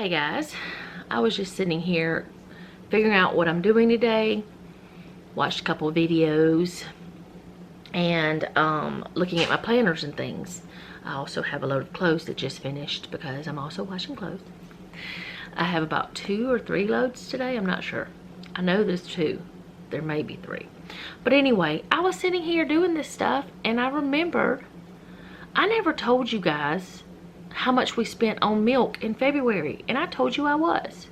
Hey guys, I was just sitting here figuring out what I'm doing today. Watched a couple of videos and looking at my planners and things. I also have a load of clothes that just finished because I'm also washing clothes. I have about 2 or 3 loads today. I'm not sure. I know there's 2. There may be 3. But anyway, I was sitting here doing this stuff and I remembered I never told you guys how much we spent on milk in February, and I told you I was.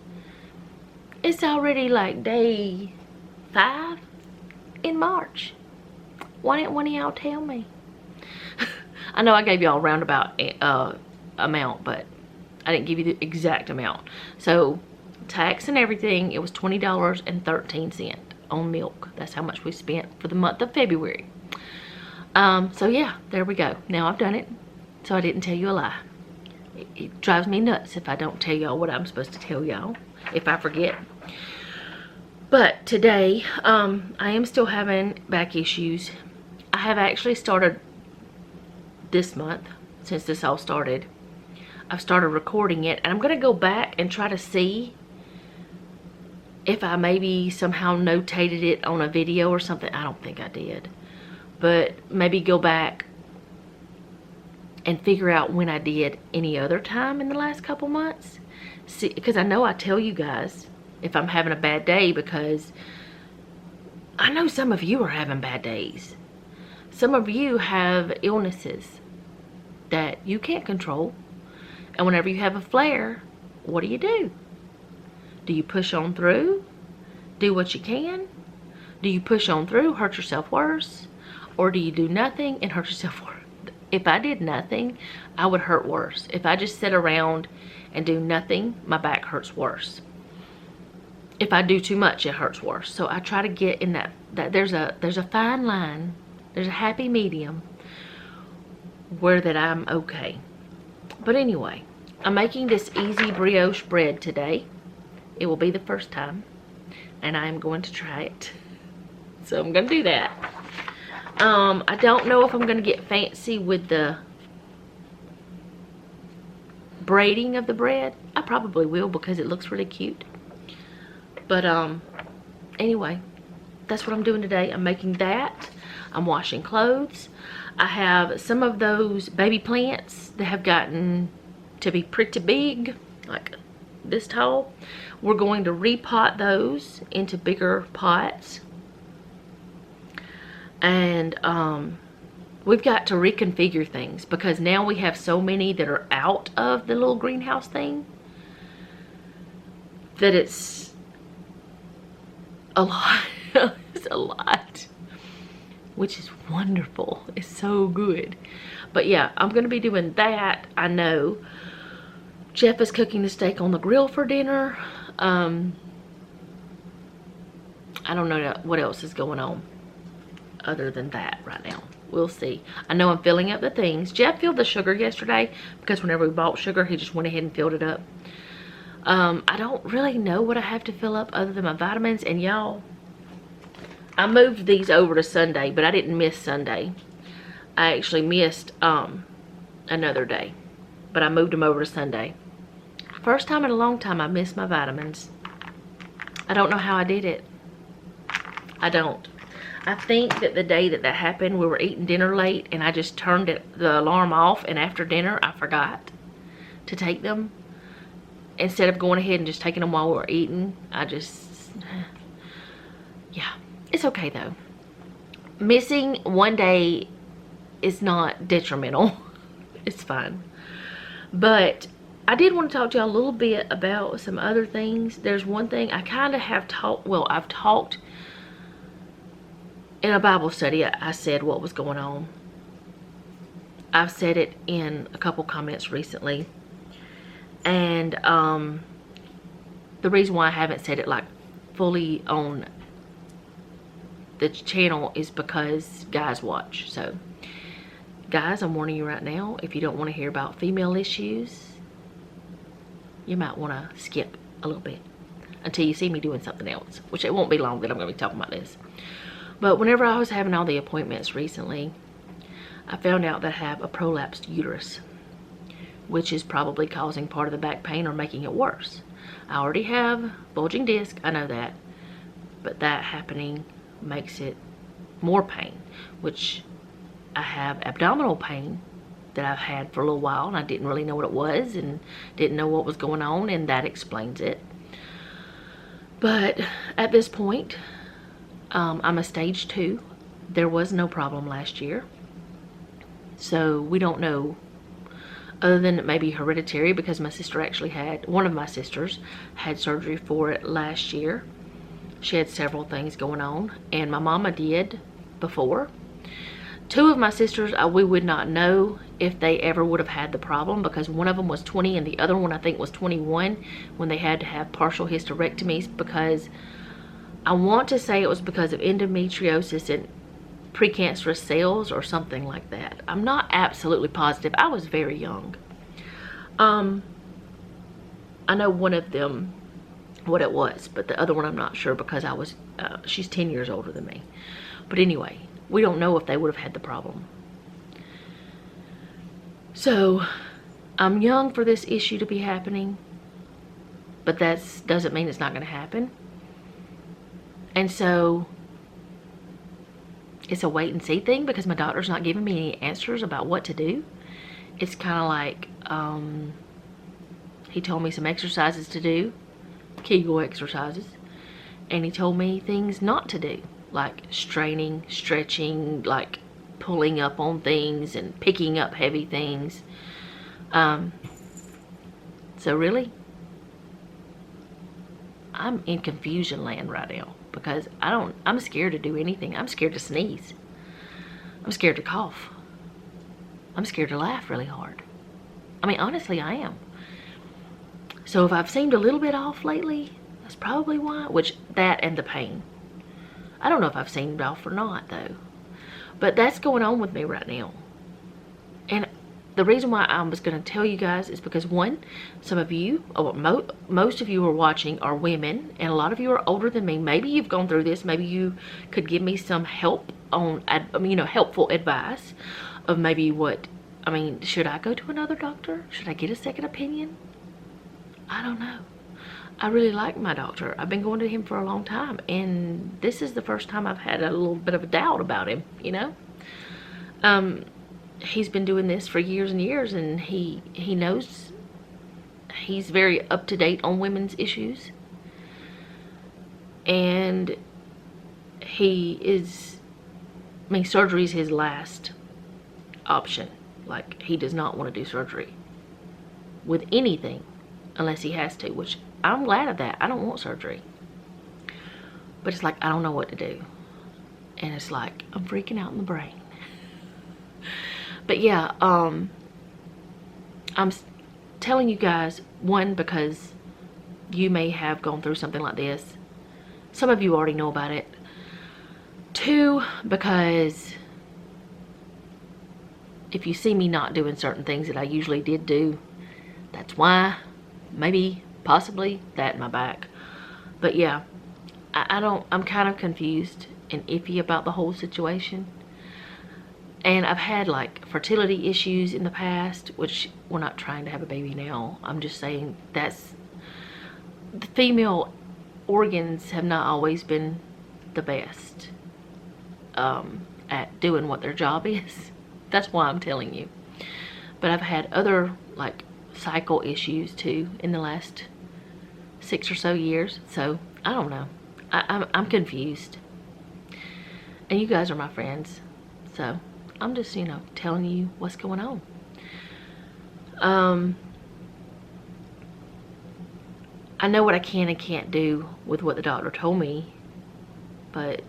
It's already like day 5 in March. Why didn't one of y'all tell me? I know I gave y'all a roundabout amount, but I didn't give you the exact amount. So tax and everything, it was $20.13 on milk. That's how much we spent for the month of February. So yeah, there we go. Now I've done it, so I didn't tell you a lie. It drives me nuts if I don't tell y'all what I'm supposed to tell y'all, if I forget. But today, I am still having back issues. I have actually started this month, since this all started, I've started recording it, and I'm going to go back and try to see if I maybe somehow notated it on a video or something. I don't think I did. But maybe go back and figure out when I did any other time in the last couple months. See, because I know I tell you guys if I'm having a bad day, because I know some of you are having bad days. Some of you have illnesses that you can't control. And whenever you have a flare, what do? Do you push on through? Do what you can? Do you push on through, hurt yourself worse? Or do you do nothing and hurt yourself worse? If I did nothing, I would hurt worse. If I just sit around and do nothing, my back hurts worse. If I do too much, it hurts worse. So I try to get in that there's a fine line. There's a happy medium where that I'm okay. But anyway, I'm making this easy brioche bread today. It will be the first time, and I'm going to try it. So I'm going to do that. I don't know if I'm going to get fancy with the braiding of the bread. I probably will because it looks really cute. But anyway, that's what I'm doing today. I'm making that. I'm washing clothes. I have some of those baby plants that have gotten to be pretty big, like this tall. We're going to repot those into bigger pots. And we've got to reconfigure things because now we have so many that are out of the little greenhouse thing that it's a lot. It's a lot, which is wonderful. It's so good. But yeah, I'm gonna be doing that. I know Jeff is cooking the steak on the grill for dinner. I don't know what else is going on other than that right now. We'll see. I know I'm filling up the things. Jeff filled the sugar yesterday because whenever we bought sugar, he just went ahead and filled it up. I don't really know what I have to fill up other than my vitamins. And y'all, I moved these over to Sunday, but I didn't miss Sunday. I actually missed another day, but I moved them over to Sunday. First time in a long time I missed my vitamins. I don't know how I did it. I don't. I think that the day that happened, we were eating dinner late and I just turned the alarm off, and after dinner I forgot to take them. Instead of going ahead and just taking them while we were eating, yeah, it's okay though. Missing one day is not detrimental. It's fine. But I did want to talk to y'all a little bit about some other things. There's one thing I kind of have talked, well, I've talked in a Bible study. I said what was going on. I've said it in a couple comments recently. And the reason why I haven't said it like fully on the channel is because guys watch. So guys, I'm warning you right now, if you don't want to hear about female issues, you might want to skip a little bit until you see me doing something else, which it won't be long that I'm going to be talking about this. But whenever I was having all the appointments recently, I found out that I have a prolapsed uterus. which is probably causing part of the back pain or making it worse. I already have bulging disc, I know that, but that happening makes it more pain, which I have abdominal pain that I've had for a little while, and I didn't really know what it was and didn't know what was going on, and that explains it. But at this point, I'm a stage 2. There was no problem last year, so we don't know, other than it may be hereditary, because my sister actually had, one of my sisters had surgery for it last year. She had several things going on, and my mama did before. 2 of my sisters, we would not know if they ever would have had the problem, because one of them was 20 and the other one I think was 21 when they had to have partial hysterectomies, because I want to say it was because of endometriosis and precancerous cells or something like that. I'm not absolutely positive. I was very young. I know one of them what it was, but the other one I'm not sure, because I was she's 10 years older than me. But anyway, we don't know if they would have had the problem. So I'm young for this issue to be happening, but that doesn't mean it's not going to happen. And so it's a wait and see thing, because my doctor's not giving me any answers about what to do. It's kind of like, he told me some exercises to do, Kegel exercises, and he told me things not to do, like straining, stretching, like pulling up on things and picking up heavy things. So really, I'm in confusion land right now, because I'm scared to do anything. I'm scared to sneeze. I'm scared to cough. I'm scared to laugh really hard. I mean, honestly, I am. So if I've seemed a little bit off lately, that's probably why, which that and the pain. I don't know if I've seemed off or not though, but that's going on with me right now. And the reason why I was going to tell you guys is because, one, some of you, or most of you who are watching are women, and a lot of you are older than me. Maybe you've gone through this. Maybe you could give me some help on, helpful advice of maybe what, should I go to another doctor? Should I get a second opinion? I don't know. I really like my doctor. I've been going to him for a long time, and this is the first time I've had a little bit of a doubt about him, He's been doing this for years and years, and he knows, he's very up to date on women's issues, and he is, surgery is his last option. Like, he does not want to do surgery with anything unless he has to, which I'm glad of that. I don't want surgery, but it's like, I don't know what to do, and it's like, I'm freaking out in the brain. But yeah, I'm telling you guys, one, because you may have gone through something like this. Some of you already know about it. Two, because if you see me not doing certain things that I usually did do, that's why. Maybe, possibly, that in my back. But yeah, I'm kind of confused and iffy about the whole situation. And I've had like fertility issues in the past, which we're not trying to have a baby now. I'm just saying that's, the female organs have not always been the best at doing what their job is. That's why I'm telling you. But I've had other like cycle issues too in the last 6 or so years. So I don't know. I'm confused. And you guys are my friends. So I'm just, telling you what's going on. I know what I can and can't do with what the doctor told me, but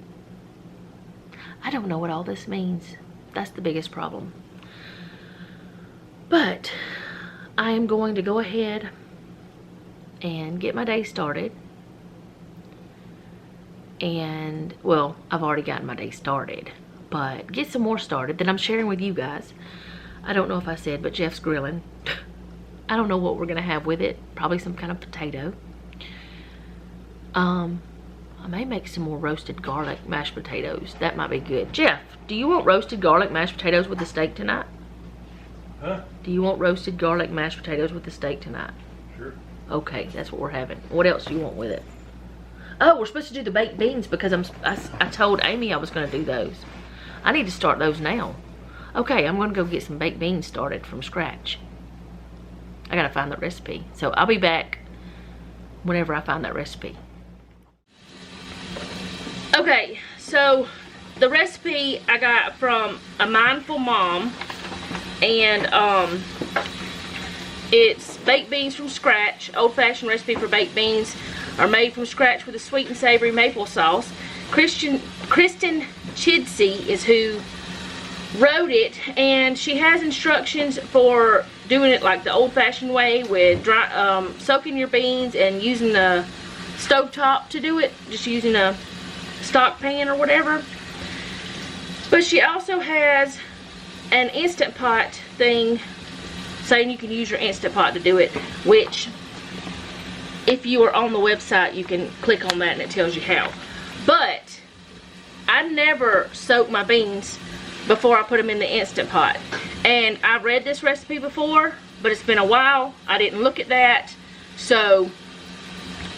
I don't know what all this means. That's the biggest problem. But I am going to go ahead and get my day started. And, well, I've already gotten my day started, but get some more started that I'm sharing with you guys. I don't know if I said, but Jeff's grilling. I don't know what we're gonna have with it. Probably some kind of potato. I may make some more roasted garlic mashed potatoes. That might be good. Jeff, do you want roasted garlic mashed potatoes with the steak tonight? Huh? Do you want roasted garlic mashed potatoes with the steak tonight? Sure. Okay, that's what we're having. What else do you want with it? Oh, we're supposed to do the baked beans because I told Amy I was going to do those. I need to start those now. Okay, I'm going to go get some baked beans started from scratch. I got to find the recipe. So I'll be back whenever I find that recipe. Okay, so the recipe I got from a Mindful Mom, and it's baked beans from scratch. Old-fashioned recipe for baked beans are made from scratch with a sweet and savory maple sauce. Kristen Chidsey is who wrote it, and she has instructions for doing it like the old-fashioned way with soaking your beans and using the stovetop to do it, just using a stock pan or whatever. But she also has an Instant Pot thing saying you can use your Instant Pot to do it, which if you are on the website you can click on that and it tells you how. But I never soak my beans before I put them in the Instant Pot, and I've read this recipe before, but it's been a while. I didn't look at that, so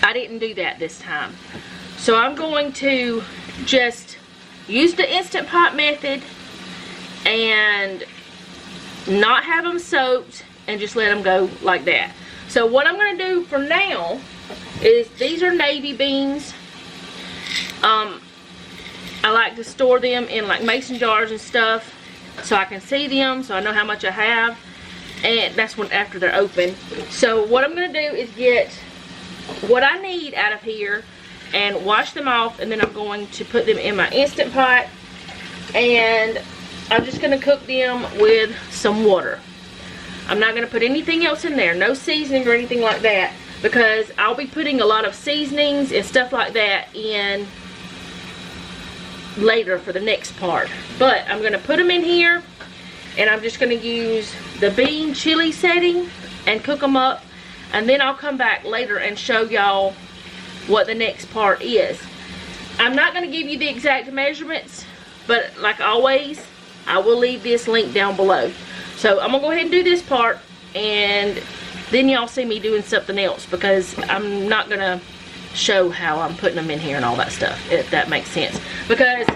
I didn't do that this time. So I'm going to just use the Instant Pot method and not have them soaked and just let them go like that. So what I'm going to do for now is, these are navy beans. I like to store them in like mason jars and stuff so I can see them, so I know how much I have, and that's when after they're open. So what I'm going to do is get what I need out of here and wash them off, and then I'm going to put them in my Instant Pot, and I'm just going to cook them with some water. I'm not going to put anything else in there, no seasoning or anything like that, because I'll be putting a lot of seasonings and stuff like that in later for the next part. But I'm going to put them in here, and I'm just going to use the bean chili setting and cook them up, and then I'll come back later and show y'all what the next part is. I'm not going to give you the exact measurements, but like always, I will leave this link down below. So I'm going to go ahead and do this part, and then y'all see me doing something else, because I'm not going to show how I'm putting them in here and all that stuff, if that makes sense. Because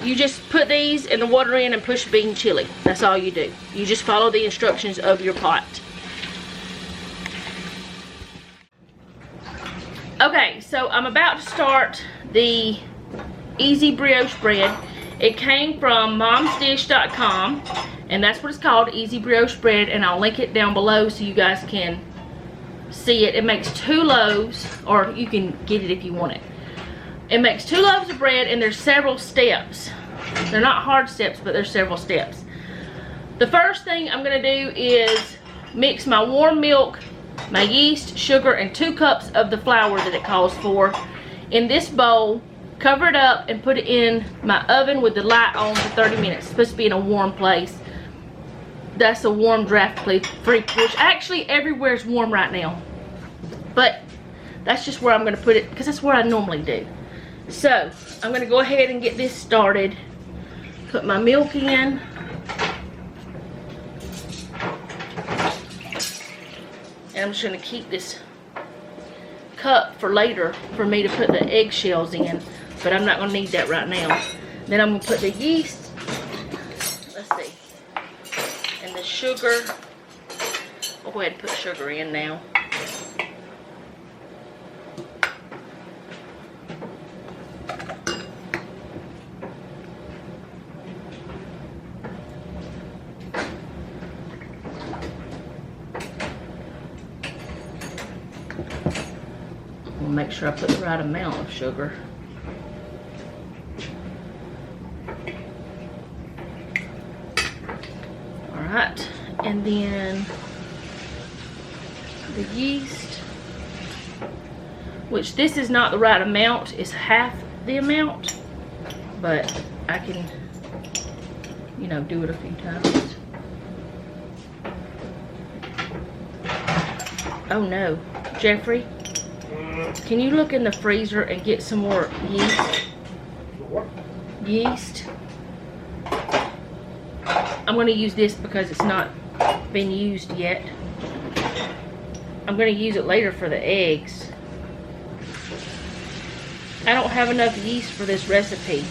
you just put these in the water in and push bean chili. That's all you do. You just follow the instructions of your pot. Okay, so I'm about to start the Easy Brioche bread. It came from momsdish.com, and that's what it's called, Easy Brioche bread, and I'll link it down below so you guys can see it. It makes 2 loaves, or you can get it if you want it. It makes 2 loaves of bread, and there's several steps. They're not hard steps, but there's several steps. The first thing I'm going to do is mix my warm milk, my yeast, sugar, and 2 cups of the flour that it calls for in this bowl. Cover it up and put it in my oven with the light on for 30 minutes. It's supposed to be in a warm place. That's a warm draft-free porch. Actually, everywhere's warm right now, but that's just where I'm going to put it because that's where I normally do. So I'm going to go ahead and get this started. Put my milk in. And I'm just going to keep this cup for later for me to put the eggshells in, but I'm not going to need that right now. Then I'm going to put the yeast, let's see, and the sugar. I'll go ahead and put sugar in now. Make sure I put the right amount of sugar. Alright, and then the yeast, which this is not the right amount, it's half the amount, but I can, you know, do it a few times. Oh no, Jeffrey, can you look in the freezer and get some more yeast? What? Yeast. I'm going to use this because it's not been used yet. I'm going to use it later for the eggs. I don't have enough yeast for this recipe.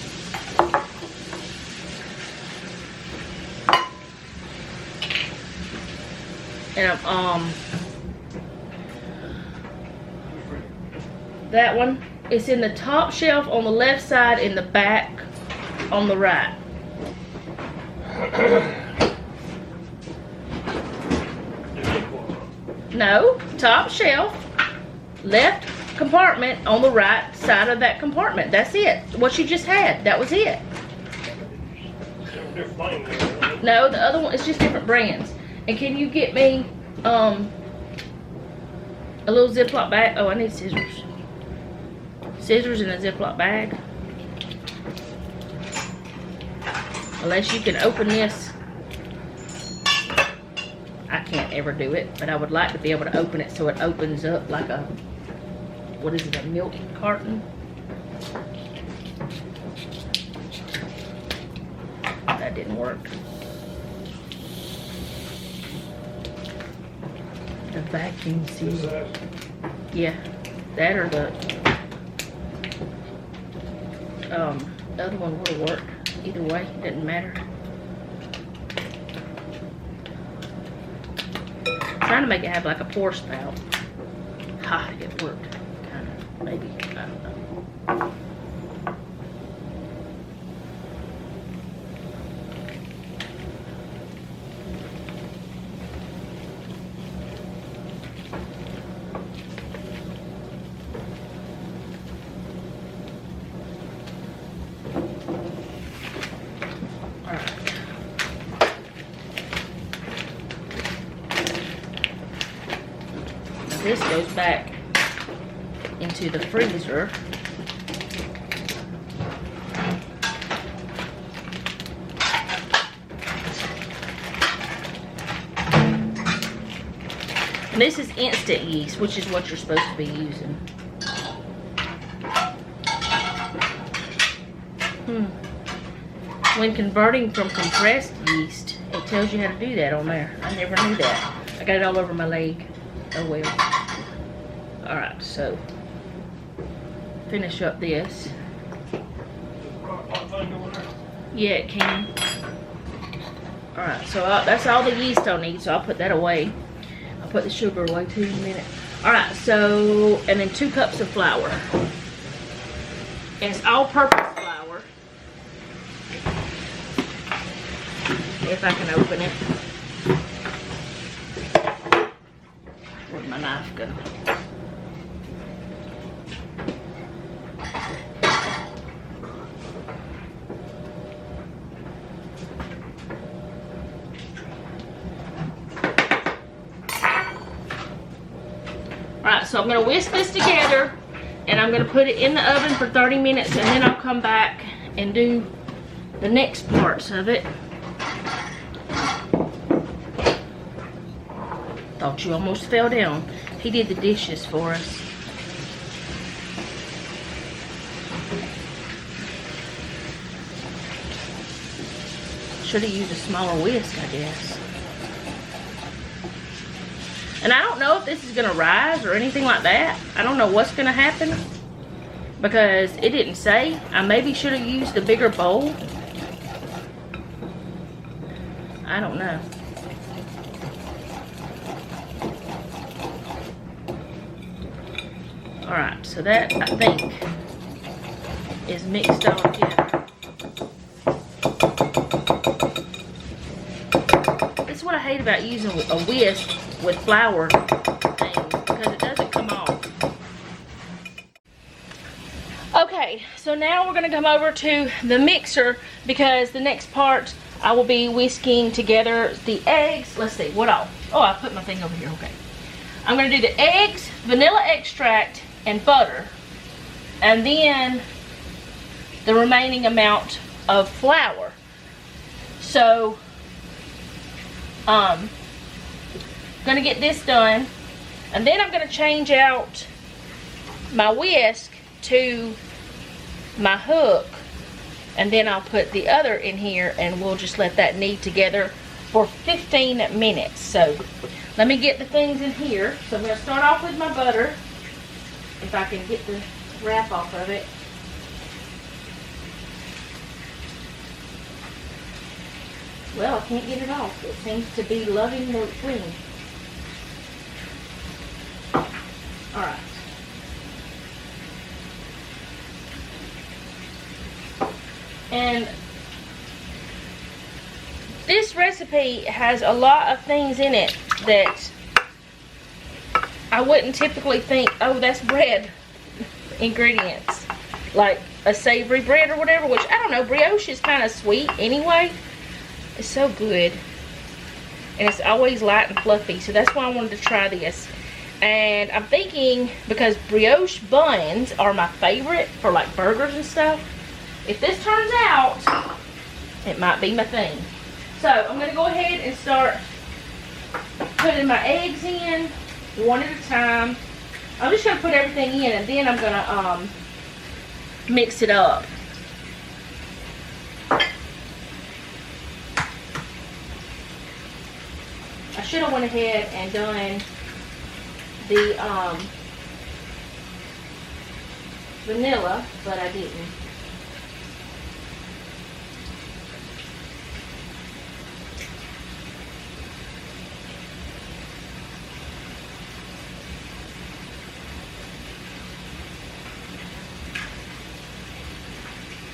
And that one is in the top shelf on the left side, in the back on the right. No, top shelf, left compartment on the right side of that compartment. That's it. What you just had, that was it. No, the other one is just different brands. And can you get me a little Ziploc bag? Oh, I need scissors. Scissors in a Ziploc bag. Unless you can open this. I can't ever do it, but I would like to be able to open it so it opens up like a, what is it, a milk carton? That didn't work. The vacuum seal. Yeah, that or the other one would have worked. Either way, doesn't matter. Trying to make it have like a pour spout. Ha, it worked. Kind of, maybe. I don't know. This goes back into the freezer. And this is instant yeast, which is what you're supposed to be using. When converting from compressed yeast, it tells you how to do that on there. I never knew that. I got it all over my leg. Oh well. Alright, so finish up this. Yeah, it can. Alright, so that's all the yeast I'll need, so I'll put that away. I'll put the sugar away too in a minute. Alright, so, and then 2 cups of flour. And it's all-purpose flour. If I can open it. Where'd my knife go? Alright, so I'm going to whisk this together and I'm going to put it in the oven for 30 minutes and then I'll come back and do the next parts of it. Thought you almost fell down. He did the dishes for us. Should have used a smaller whisk, I guess. And I don't know if this is going to rise or anything like that. I don't know what's going to happen because it didn't say. I maybe should have used a bigger bowl. I don't know. Alright, so that, I think, is mixed all together. This is what I hate about using a whisk with flour things, because it doesn't come off. Okay, so now we're going to come over to the mixer because the next part I will be whisking together the eggs. Let's see, what all? Oh, I put my thing over here, okay. I'm going to do the eggs, vanilla extract, and butter, and then the remaining amount of flour. So gonna get this done, and then I'm gonna change out my whisk to my hook And then I'll put the other in here and we'll just let that knead together for 15 minutes. So let me get the things in here. So I'm going to start off with my butter, if I can get the wrap off of it. Well, I can't get it off. It seems to be loving the wing. Alright. And this recipe has a lot of things in it that I wouldn't typically think, oh, that's bread ingredients. Like a savory bread or whatever, which I don't know, brioche is kind of sweet anyway. It's so good. And it's always light and fluffy, so that's why I wanted to try this. And I'm thinking, because brioche buns are my favorite for like burgers and stuff, if this turns out, it might be my thing. So I'm going to go ahead and start putting my eggs in one at a time. I'm just going to put everything in and then I'm going to mix it up. I should have went ahead and done the vanilla, but I didn't.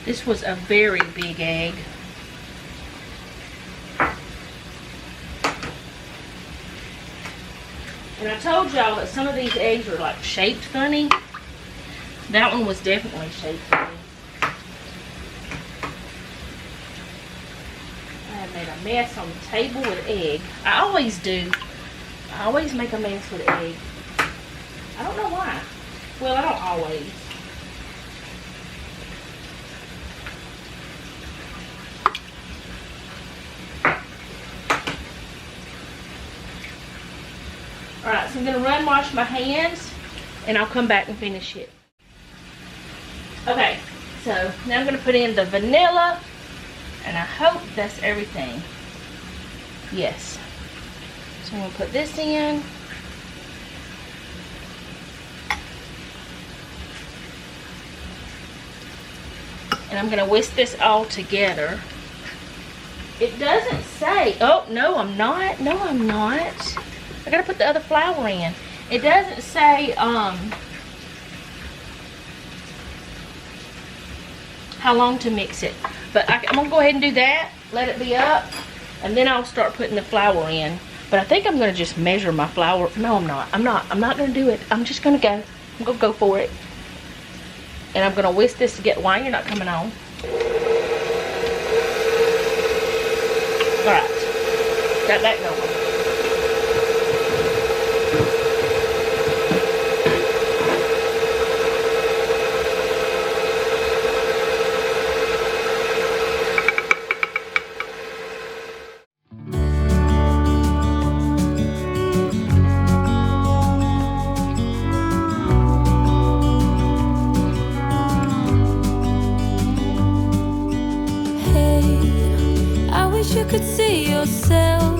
This was a very big egg. And I told y'all that some of these eggs are like shaped funny. That one was definitely shaped funny. I have made a mess on the table with egg. I always do. I always make a mess with egg. I don't know why. Well, I don't always. Alright, so I'm going to run wash my hands and I'll come back and finish it. Okay, so now I'm going to put in the vanilla and I hope that's everything. Yes. So I'm going to put this in. And I'm going to whisk this all together. It doesn't say, oh, no, I'm not. No, I'm not. I gotta put the other flour in. It doesn't say how long to mix it. But I'm gonna go ahead and do that. Let it be up. And then I'll start putting the flour in. But I think I'm gonna just measure my flour. No, I'm not. I'm not gonna do it. I'm just gonna go. I'm gonna go for it. And I'm gonna whisk this to get, why you're not coming on? Alright. Got that going. You could see yourself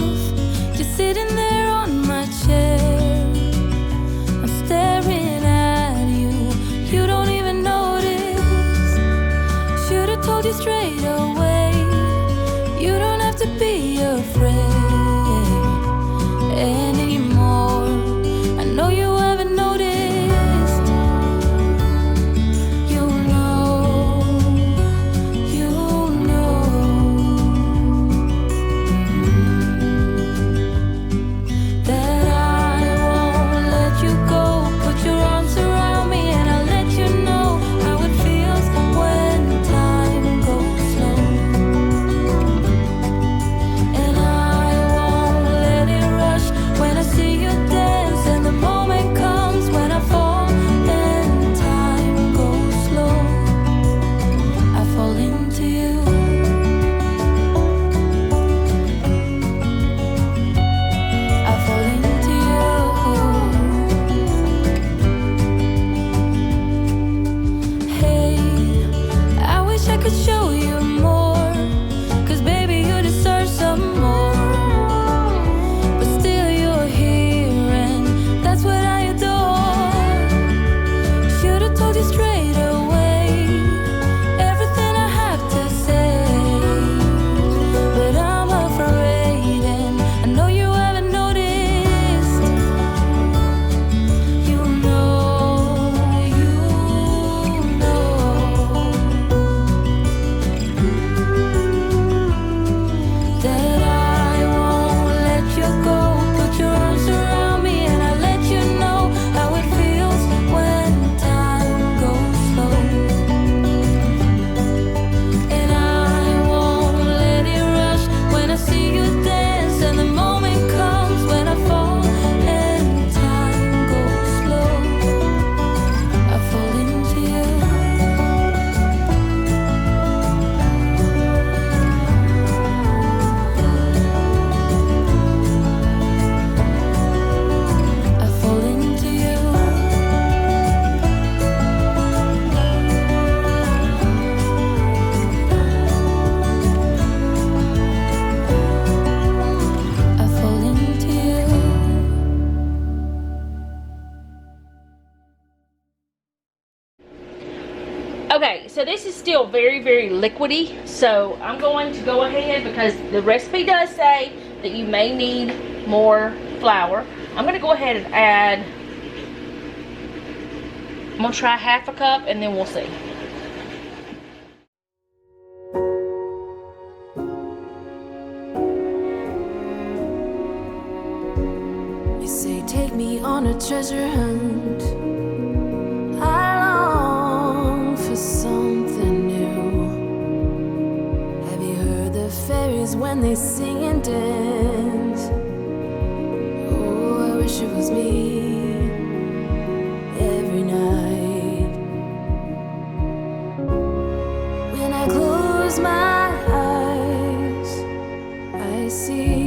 still very, very liquidy. So I'm going to go ahead, because the recipe does say that you may need more flour. I'm going to go ahead and add, I'm going to try half a cup and then we'll see. You say take me on a treasure hunt. I long for something new. Have you heard the fairies when they sing and dance? Oh, I wish it was me every night. When I close my eyes, I see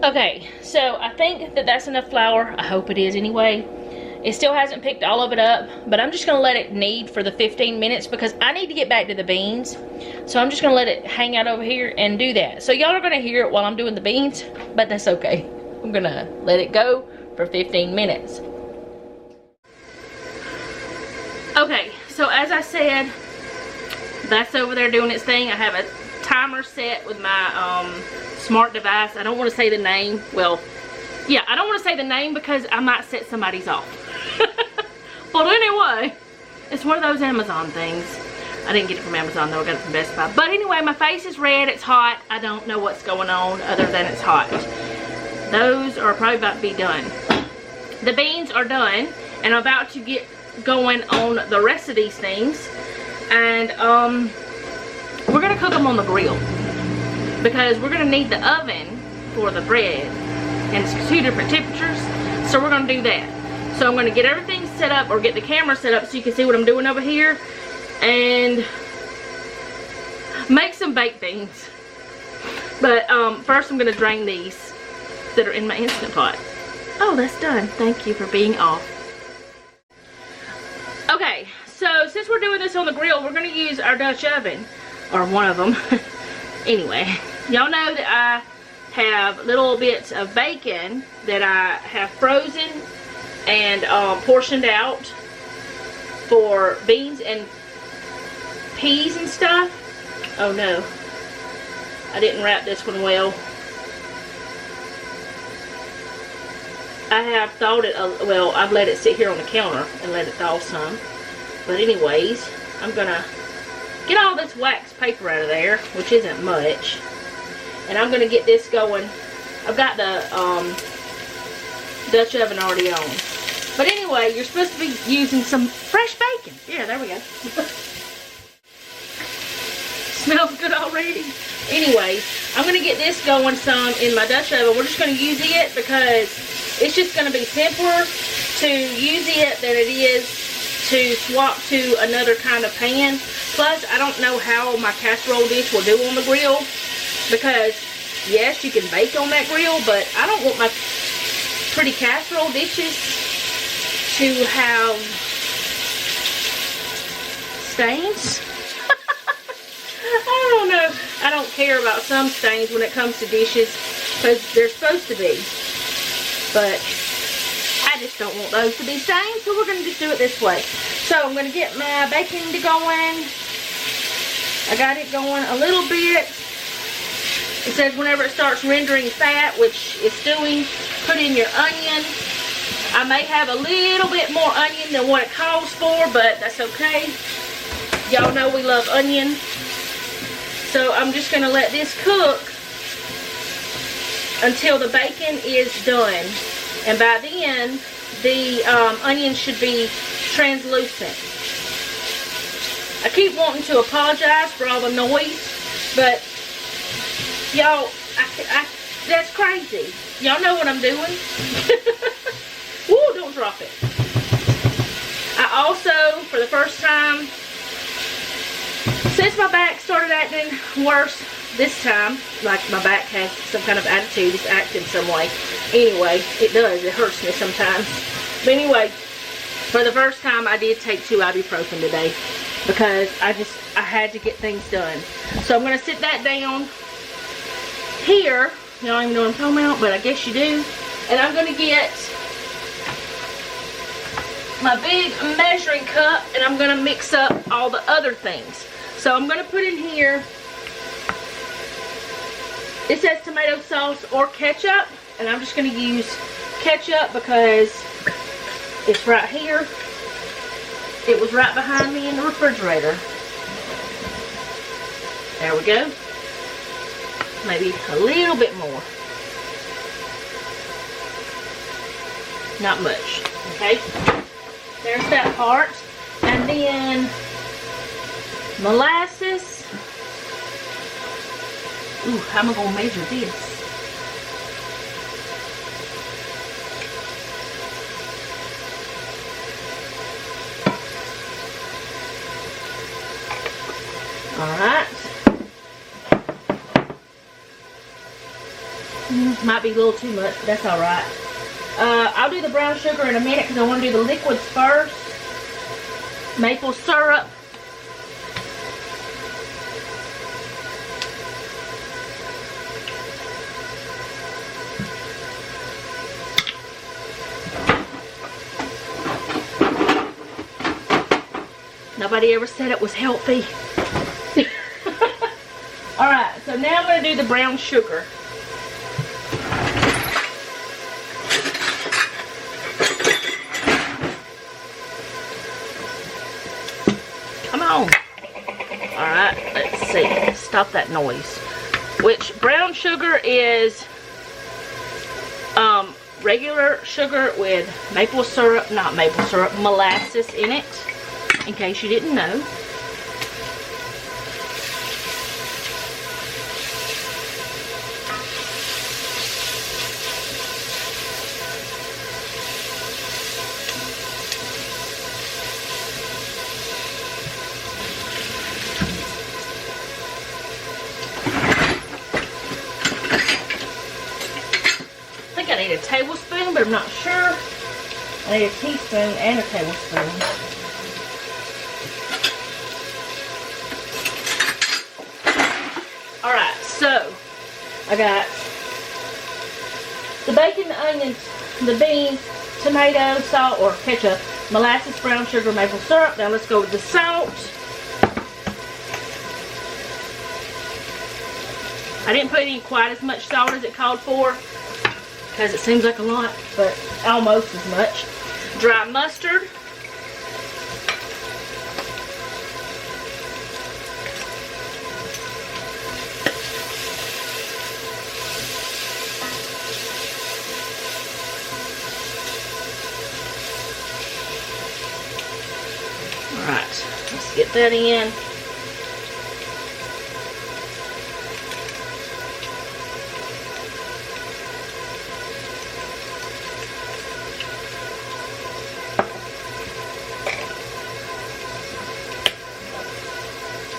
Okay, so I think that that's enough flour. I hope it is anyway. It still hasn't picked all of it up, but I'm just gonna let it knead for the 15 minutes because I need to get back to the beans. So I'm just gonna let it hang out over here and do that. So y'all are gonna hear it while I'm doing the beans, but that's okay. I'm gonna let it go for 15 minutes. Okay, so as I said, that's over there doing its thing. I have a timer set with my smart device. I don't want to say the name. Well, yeah, I don't want to say the name because I might set somebody's off. But anyway, it's one of those Amazon things. I didn't get it from Amazon though, I got it from Best Buy. But anyway, my face is red, it's hot. I don't know what's going on other than it's hot. Those are probably about to be done. The beans are done, and I'm about to get going on the rest of these things. And we're gonna cook them on the grill because we're gonna need the oven for the bread, and it's 2 different temperatures, so we're gonna do that. So I'm gonna get everything set up, or get the camera set up so you can see what I'm doing over here, and make some baked beans. But first I'm gonna drain these that are in my Instant Pot. Oh, that's done. Thank you for being off. Okay, so since we're doing this on the grill, we're gonna use our Dutch oven, or one of them. Anyway, y'all know that I have little bits of bacon that I have frozen and portioned out for beans and peas and stuff. Oh no, I didn't wrap this one well. I have thawed it, well, I've let it sit here on the counter and let it thaw some. But anyways, I'm gonna get all this wax paper out of there, which isn't much. And I'm gonna get this going. I've got the Dutch oven already on. But anyway, you're supposed to be using some fresh bacon. Yeah, there we go. Smells good already. Anyways, I'm gonna get this going some in my Dutch oven. We're just gonna use it because it's just gonna be simpler to use it than it is to swap to another kind of pan. Plus, I don't know how my casserole dish will do on the grill, because yes, you can bake on that grill, but I don't want my pretty casserole dishes to have stains. I don't know. I don't care about some stains when it comes to dishes, because they're supposed to be. But I just don't want those to be stained, so we're going to just do it this way. So I'm going to get my bacon going. I got it going a little bit. It says whenever it starts rendering fat, which it's doing, put in your onion. I may have a little bit more onion than what it calls for, but that's okay. Y'all know we love onion. So I'm just going to let this cook until the bacon is done. And by then, the onion should be translucent. I keep wanting to apologize for all the noise, but y'all, that's crazy. Y'all know what I'm doing. Woo, don't drop it. I also, for the first time, since my back started acting worse this time, like my back has some kind of attitude, it's acting some way. Anyway, it does, it hurts me sometimes. But anyway, for the first time I did take 2 ibuprofen today, because I had to get things done. So I'm going to sit that down here. You don't even know what I'm talking about, but I guess you do. And I'm going to get my big measuring cup, and I'm going to mix up all the other things. So I'm going to put in here, it says tomato sauce or ketchup, and I'm just going to use ketchup because it's right here. It was right behind me in the refrigerator. There we go. Maybe a little bit more. Not much. Okay. There's that part. And then molasses. Ooh, how am I going to measure this? Alright. Might be a little too much, but that's alright. I'll do the brown sugar in a minute because I want to do the liquids first. Maple syrup. Nobody ever said it was healthy. Alright, so now I'm going to do the brown sugar. Come on. Alright, let's see. Stop that noise. Which brown sugar is regular sugar with maple syrup, not maple syrup, molasses in it. In case you didn't know. I think I need a tablespoon, but I'm not sure. I need a teaspoon and a tablespoon. Alright, so I got the bacon, the onions, the beans, tomato, salt, or ketchup, molasses, brown sugar, maple syrup. Now let's go with the salt. I didn't put in quite as much salt as it called for, because it seems like a lot, but almost as much. Dry mustard. Alright, let's get that in.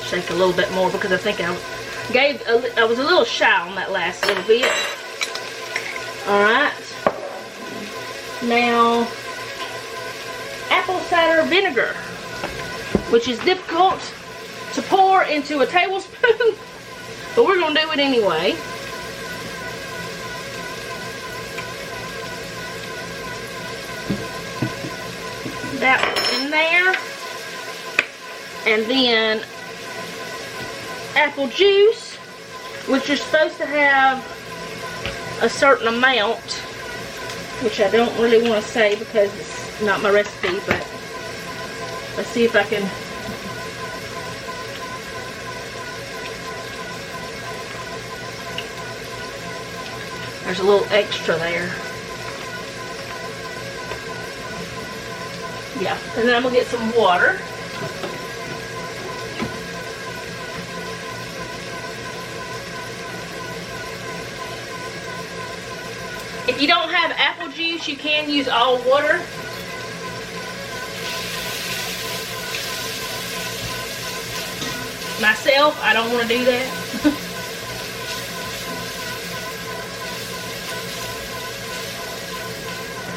Shake a little bit more because I think I was a little shy on that last little bit. Alright. Now, apple cider vinegar, which is difficult to pour into a tablespoon, but we're going to do it anyway. That in there. And then apple juice, which you're supposed to have a certain amount, which I don't really want to say because it's not my recipe, but let's see if I can. There's a little extra there. Yeah, and then I'm gonna get some water. If you don't have apple juice, you can use all water. Myself, I don't want to do that.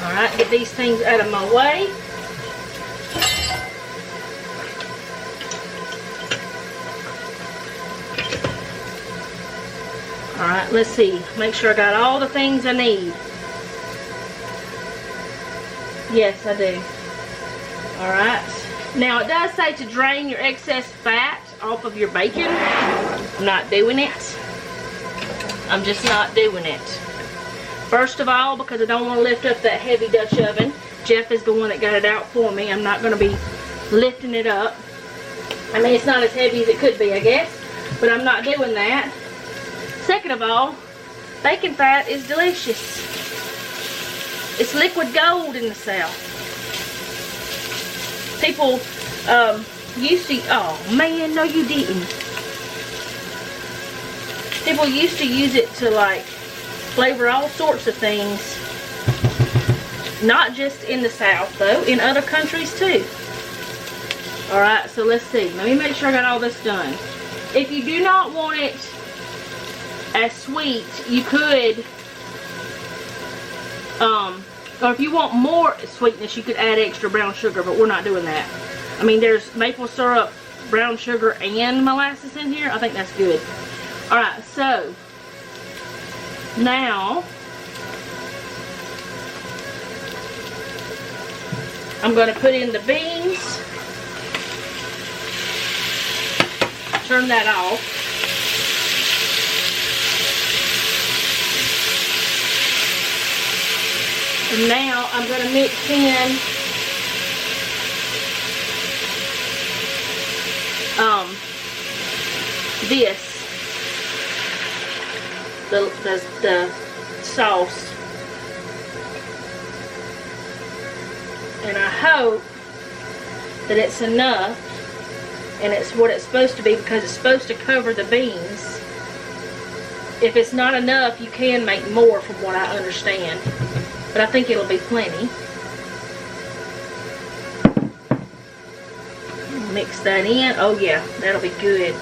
Alright, get these things out of my way. Alright, let's see. Make sure I got all the things I need. Yes, I do. Alright. Now, it does say to drain your excess fat off of your bacon. I'm not doing it. I'm just not doing it. First of all, because I don't want to lift up that heavy Dutch oven. Jeff is the one that got it out for me. I'm not going to be lifting it up. I mean, it's not as heavy as it could be, I guess. But I'm not doing that. Second of all, bacon fat is delicious. It's liquid gold in the South. People used to, oh man, no you didn't. People used to use it to like flavor all sorts of things. Not just in the South though, in other countries too. Alright, so let's see. Let me make sure I got all this done. If you do not want it as sweet, you could, or if you want more sweetness, you could add extra brown sugar, but we're not doing that. I mean, there's maple syrup, brown sugar, and molasses in here. I think that's good. Alright, so now I'm going to put in the beans. Turn that off. And now I'm going to mix in this, the sauce. And I hope that it's enough and it's what it's supposed to be, because it's supposed to cover the beans. If it's not enough, you can make more from what I understand. But I think it'll be plenty. Mix that in. Oh yeah, that'll be good.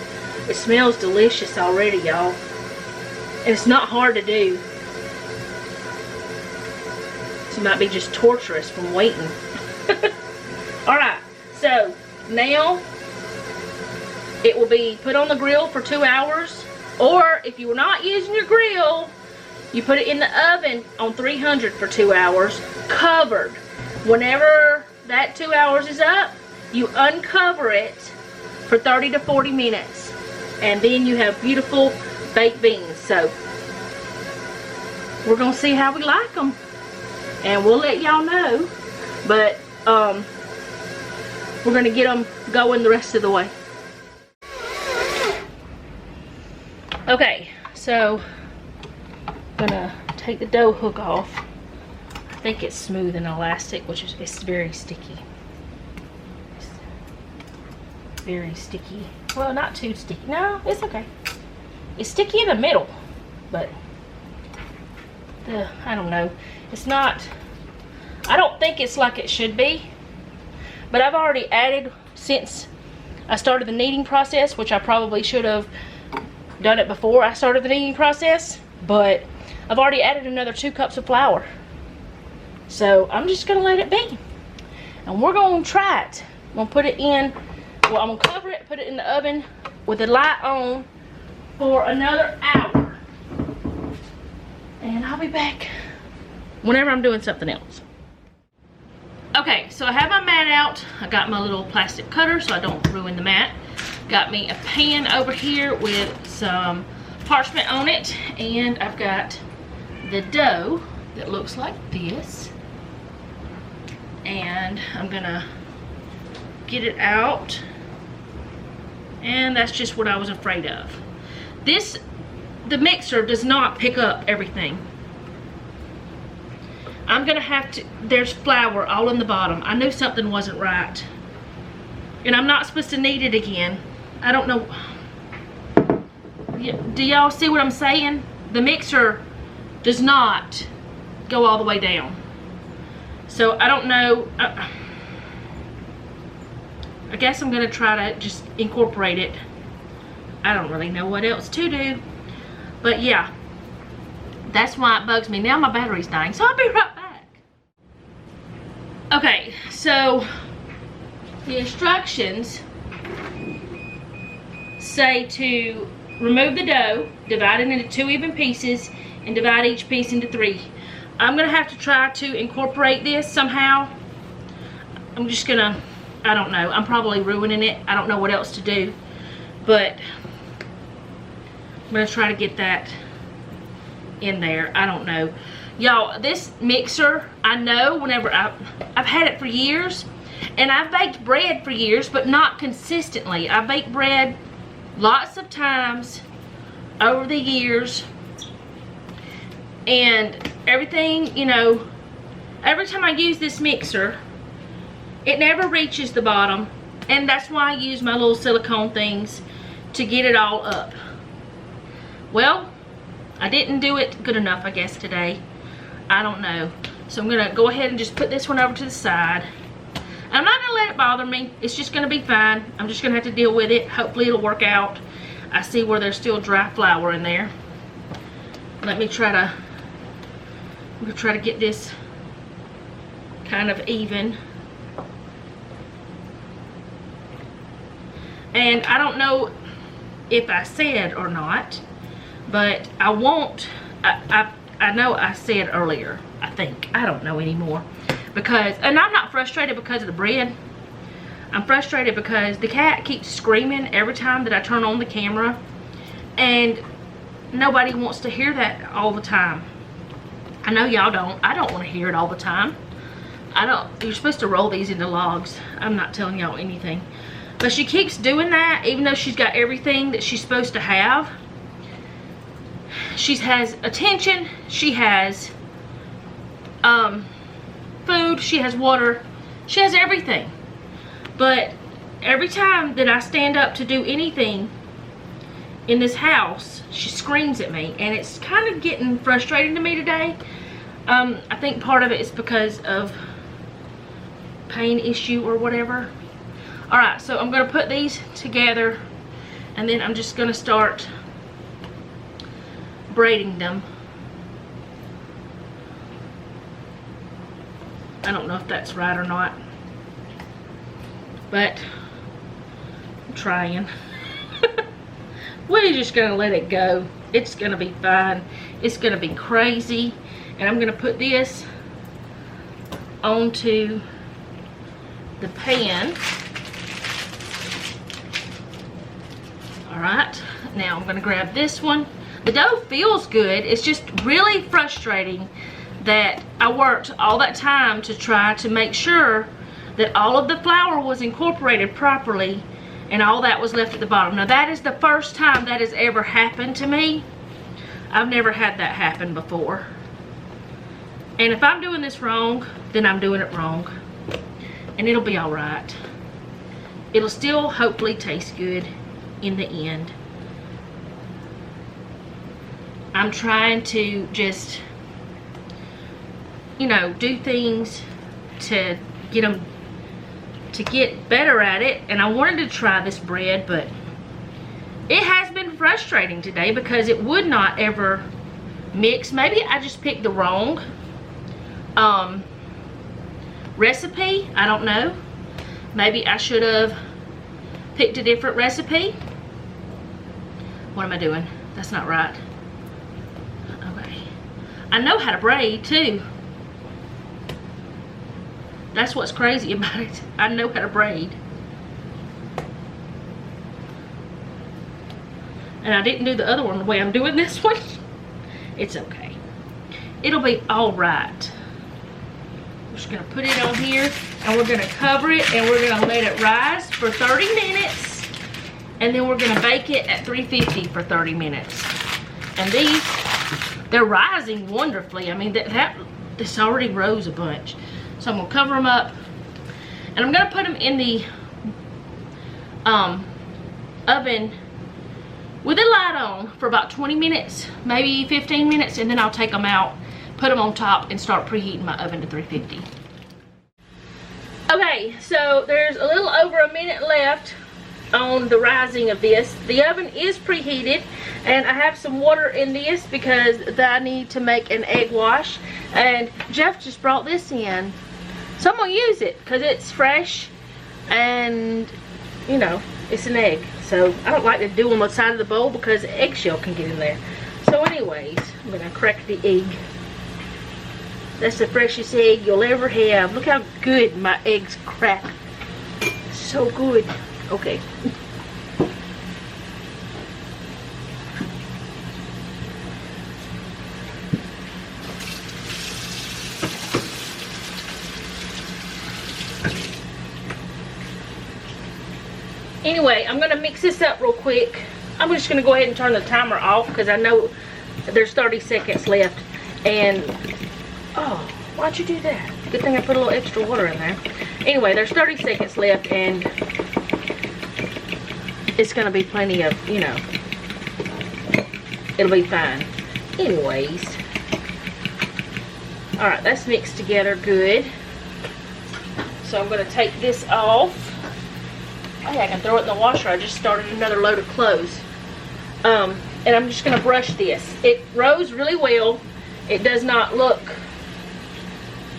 It smells delicious already, y'all. And it's not hard to do. So it might be just torturous from waiting. Alright, so now it will be put on the grill for 2 hours. Or if you're not using your grill, You put it in the oven on 300 for 2 hours, covered. Whenever that 2 hours is up, you uncover it for 30 to 40 minutes. And then you have beautiful baked beans. So we're gonna see how we like them. And we'll let y'all know. But we're gonna get them going the rest of the way. Okay, so I'm gonna take the dough hook off. I think it's smooth and elastic, which is it's very sticky. It's very sticky. Well, not too sticky. No, it's okay. It's sticky in the middle, but I don't know. It's not. I don't think it's like it should be. But I've already added, since I started the kneading process, which I probably should have done it before I started the kneading process, but I've already added another 2 cups of flour. So I'm just gonna let it be. And we're gonna try it. I'm gonna put it in, well, I'm gonna cover it, put it in the oven with the light on for another hour. And I'll be back whenever I'm doing something else. Okay, so I have my mat out. I got my little plastic cutter so I don't ruin the mat. Got me a pan over here with some parchment on it, and I've got the dough that looks like this. And I'm gonna get it out, and that's just what I was afraid of. The mixer does not pick up everything. I'm gonna have to, there's flour all in the bottom. I knew something wasn't right. And I'm not supposed to knead it again. I don't know. Do y'all see what I'm saying? The mixer does not go all the way down. So I don't know. I guess I'm gonna try to just incorporate it. I don't really know what else to do. But yeah, that's why it bugs me. Now my battery's dying, so I'll be right back. Okay, so the instructions say to remove the dough, divide it into 2 even pieces, and divide each piece into 3. I'm gonna have to try to incorporate this somehow. I'm just gonna, I don't know, I'm probably ruining it. I don't know what else to do, but I'm gonna try to get that in there. I don't know. Y'all, this mixer, I know whenever I've had it for years, and I've baked bread for years, but not consistently. I baked bread lots of times over the years, and everything, you know, every time I use this mixer, it never reaches the bottom, and that's why I use my little silicone things to get it all up. Well, I didn't do it good enough, I guess, today. I don't know. So I'm gonna go ahead and just put this one over to the side. I'm not gonna let it bother me. It's just gonna be fine. I'm just gonna have to deal with it. Hopefully it'll work out. I see where there's still dry flour in there. Let me try to, I'm gonna try to get this kind of even. And I don't know if I said or not, but I won't, I know I said earlier, I think, I don't know anymore, because, and I'm not frustrated because of the bread. I'm frustrated because the cat keeps screaming every time that I turn on the camera, and nobody wants to hear that all the time. I know y'all don't. I don't want to hear it all the time. You're supposed to roll these into logs. I'm not telling y'all anything. But she keeps doing that, even though she's got everything that she's supposed to have. She has attention, she has food, she has water, she has everything. But every time that I stand up to do anything in this house, she screams at me, and it's kind of getting frustrating to me today. I think part of it is because of pain issue or whatever. Alright, so I'm going to put these together, and then I'm just going to start braiding them. I don't know if that's right or not, but I'm trying. we're just gonna let it go. It's gonna be fine. It's gonna be crazy. And I'm gonna put this onto the pan. All right, now I'm gonna grab this one. The dough feels good. It's just really frustrating that I worked all that time to try to make sure that all of the flour was incorporated properly and all that was left at the bottom. Now that is the first time that has ever happened to me. I've never had that happen before. And if I'm doing this wrong, then I'm doing it wrong. And it'll be all right. It'll still hopefully taste good in the end. I'm trying to just, you know, do things to get them, to get better at it. And I wanted to try this bread, but it has been frustrating today because it would not ever mix. Maybe I just picked the wrong recipe. I don't know. Maybe I should have picked a different recipe. What am I doing? That's not right. Okay. I know how to braid too. That's what's crazy about it. I know how to braid. And I didn't do the other one the way I'm doing this one. It's okay. It'll be all right. We're just gonna put it on here and we're gonna cover it and we're gonna let it rise for 30 minutes. And then we're gonna bake it at 350 for 30 minutes. And these, they're rising wonderfully. I mean, this already rose a bunch. So I'm gonna cover them up and I'm gonna put them in the oven with the light on for about 20 minutes, maybe 15 minutes, and then I'll take them out, put them on top, and start preheating my oven to 350. Okay, so there's a little over a minute left on the rising of this. The oven is preheated, and I have some water in this because I need to make an egg wash. And Jeff just brought this in, so I'm gonna use it because it's fresh, and you know, it's an egg. So I don't like to do them on the side of the bowl because the eggshell can get in there. So anyways, I'm gonna crack the egg. That's the freshest egg you'll ever have. Look how good my eggs crack. So good. Okay. Anyway, I'm gonna mix this up real quick. I'm just gonna go ahead and turn the timer off because I know there's 30 seconds left. And oh, why'd you do that? Good thing I put a little extra water in there. Anyway, there's 30 seconds left and it's gonna be plenty of, you know, it'll be fine. Anyways, all right, that's mixed together good. So I'm gonna take this off. Oh yeah, I can throw it in the washer. I just started another load of clothes. And I'm just gonna brush this. It rose really well. It does not look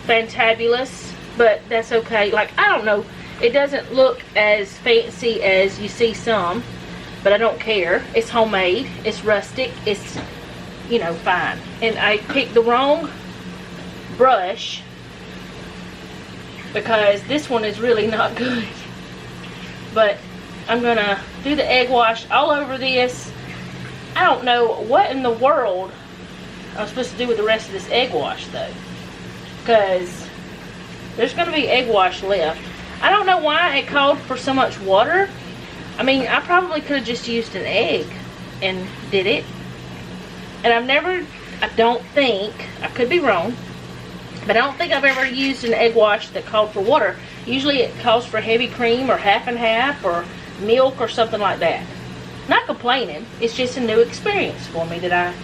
fantabulous, but that's okay. Like, I don't know, it doesn't look as fancy as you see some, but I don't care. It's homemade, it's rustic, it's, you know, fine. And I picked the wrong brush because this one is really not good. But I'm gonna do the egg wash all over this. I don't know what in the world I'm supposed to do with the rest of this egg wash though, because there's gonna be egg wash left. I don't know why it called for so much water. I mean, I probably could have just used an egg and did it. And I don't think, I could be wrong, but I don't think I've ever used an egg wash that called for water. Usually it calls for heavy cream or half and half or milk or something like that. Not complaining, it's just a new experience for me that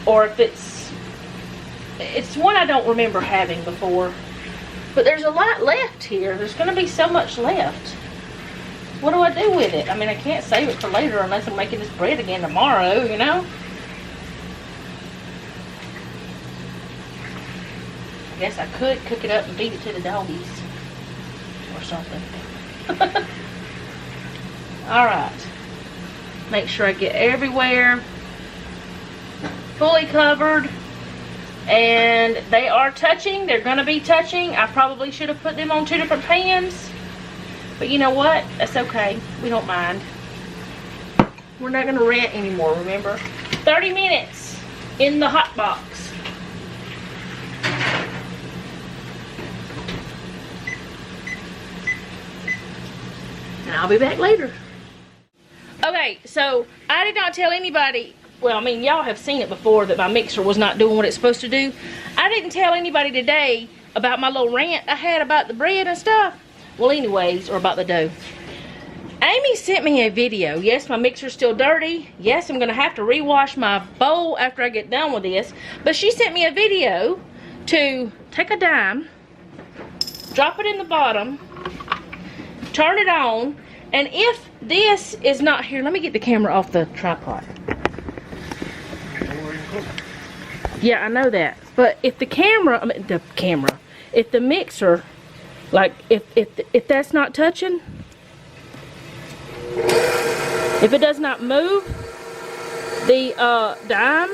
or if it's one I don't remember having before. But there's a lot left here. There's gonna be so much left. What do I do with it? I mean, I can't save it for later unless I'm making this bread again tomorrow, you know? I guess I could cook it up and feed it to the doggies or something. All right. Make sure I get everywhere fully covered. And they are touching. They're going to be touching. I probably should have put them on 2 different pans. But you know what? That's okay. We don't mind. We're not going to rant anymore, remember? 30 minutes in the hot box. And I'll be back later. Okay, so I did not tell anybody. Well, I mean, y'all have seen it before that my mixer was not doing what it's supposed to do. I didn't tell anybody today about my little rant I had about the bread and stuff. Well, anyways, or about the dough. Amy sent me a video. Yes, my mixer's still dirty. Yes, I'm going to have to rewash my bowl after I get done with this. But she sent me a video to take a dime, drop it in the bottom, turn it on, and if this is not here, let me get the camera off the tripod. Yeah, I know that. But if the camera, if the mixer, like if that's not touching, if it does not move the dime,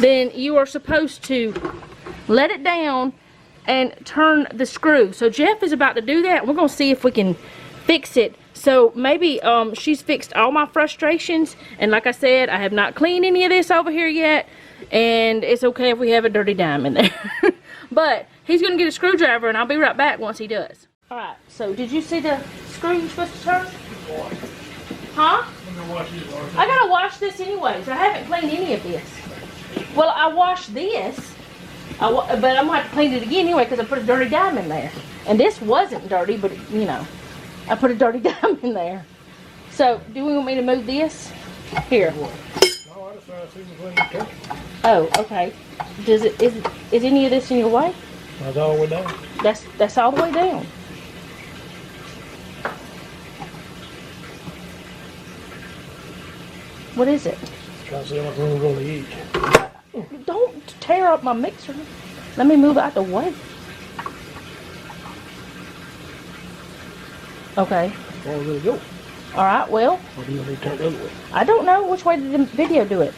then you are supposed to let it down and turn the screw. So Jeff is about to do that. We're going to see if we can fix it. So maybe she's fixed all my frustrations. And like I said, I have not cleaned any of this over here yet. And it's okay if we have a dirty dime in there. But he's going to get a screwdriver and I'll be right back once he does. Alright, so did you see the screw you're supposed to turn? Huh? I gotta wash this anyways. I haven't cleaned any of this. Well, I washed this. But I'm going to have to clean it again anyway because I put a dirty dime in there. And this wasn't dirty, but you know, I put a dirty dime in there. So, do we want me to move this? Here. Oh, okay. Is any of this in your way? That's all the way down. That's all the way down. What is it? Trying to see how much room we're going to eat. Don't tear up my mixer. Let me move out the way. Okay. Where we're going to go? Alright, well. Or do you want me to turn the other way? I don't know which way did the video do it.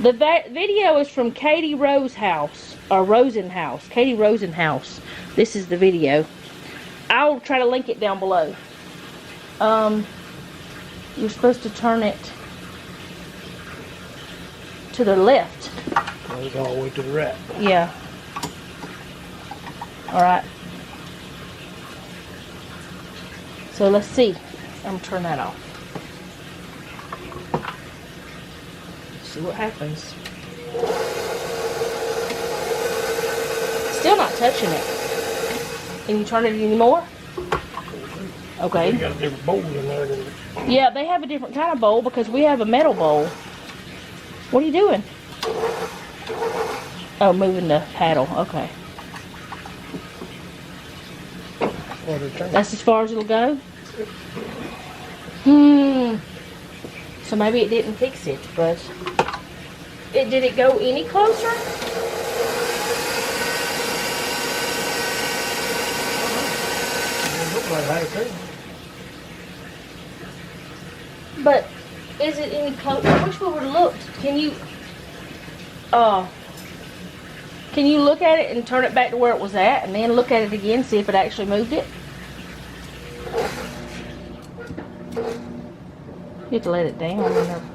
The video is from Katie Rose House, or Rosen House. Katie Rosen House. This is the video. I'll try to link it down below. You're supposed to turn it to the left. Well, it's all the way to the right. Yeah. Alright. So let's see. I'm going to turn that off. See what happens. Still not touching it. Can you turn it anymore? Okay. You got a different bowl in there than... Yeah, they have a different kind of bowl because we have a metal bowl. What are you doing? Oh, moving the paddle. Okay. That's as far as it'll go? So maybe it didn't fix it, but... did it go any closer? But is it any closer? I wish we would have looked. Can you look at it and turn it back to where it was at and then look at it again, see if it actually moved it? You have to let it down.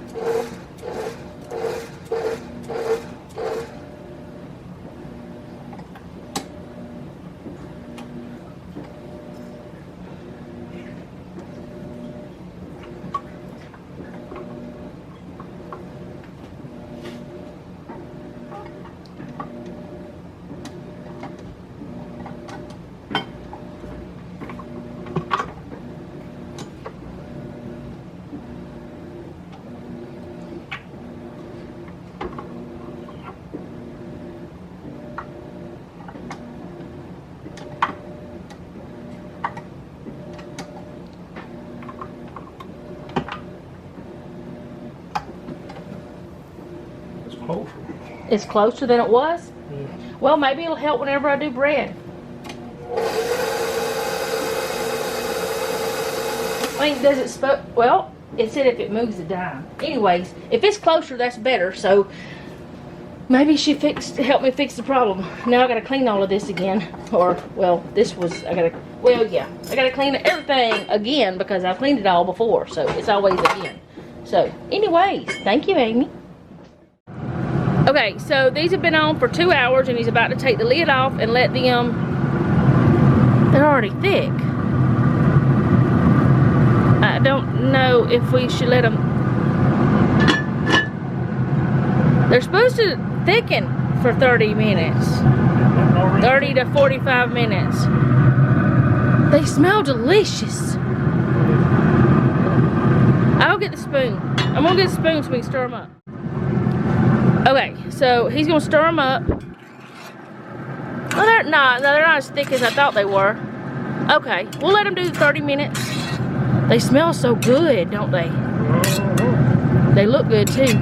Closer. It's closer than it was? Yeah. Well, maybe it'll help whenever I do bread. mean, does it well, it said if it moves a dime. Anyways, if it's closer, that's better. So maybe she helped me fix the problem. Now I gotta clean all of this again. Or, well, I gotta clean everything again because I've cleaned it all before. So it's always again. So, anyways, thank you, Amy. Okay, so these have been on for 2 hours and he's about to take the lid off and let them, they're already thick. I don't know if we should let them, they're supposed to thicken for 30 minutes. 30 to 45 minutes. They smell delicious. I'll get the spoon. I'm gonna get the spoon so we can stir them up. Okay, so he's gonna stir them up. Well, they're not as thick as I thought they were. Okay, we'll let them do 30 minutes. They smell so good, don't they? They look good too.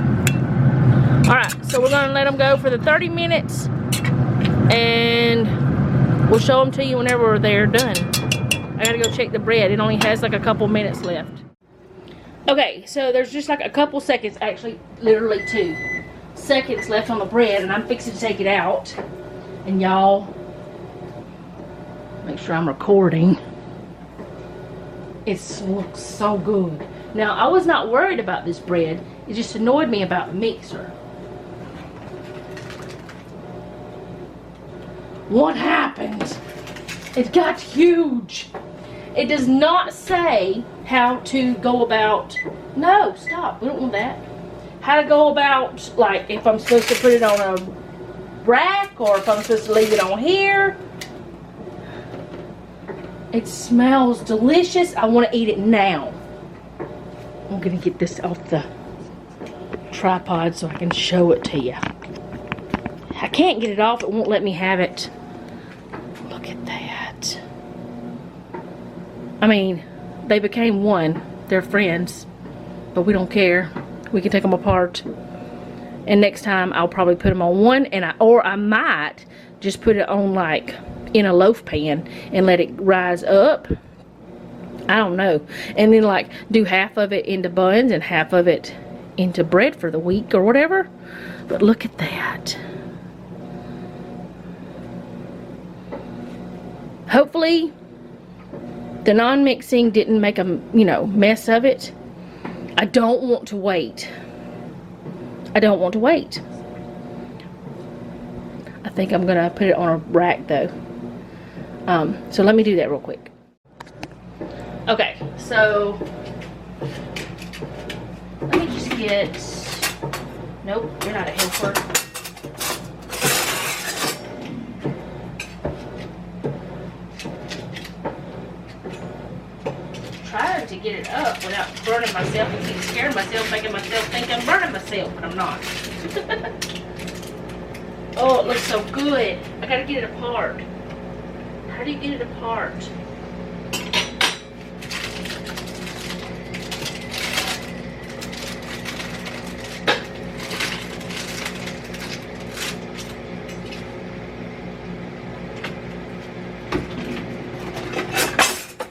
Alright, so we're gonna let them go for the 30 minutes and we'll show them to you whenever they're done. I gotta go check the bread. It only has like a couple minutes left. Okay, so there's just like a couple seconds, actually literally 2 seconds left on the bread and I'm fixing to take it out. And y'all, make sure I'm recording. It looks so good. Now, I was not worried about this bread. It just annoyed me about the mixer. What happened? It got huge. It does not say how to go about, no, stop, we don't want that. How to go about, like, if I'm supposed to put it on a rack or if I'm supposed to leave it on here. It smells delicious. I want to eat it now. I'm going to get this off the tripod so I can show it to you. I can't get it off. It won't let me have it. Look at that. I mean, they became one. They're friends. But we don't care. We can take them apart. And next time I'll probably put them on one, or I might just put it on like in a loaf pan and let it rise up. I don't know. And then like do half of it into buns and half of it into bread for the week or whatever. But look at that. Hopefully the non-mixing didn't make a mess of it. I don't want to wait. I don't want to wait. I think I'm gonna put it on a rack though. So let me do that real quick. Okay, so let me just get, nope, you're not a helper. Trying to get it up without burning myself and getting scared of myself, making myself think I'm burning myself, but I'm not. Oh, it looks so good. I gotta get it apart. How do you get it apart?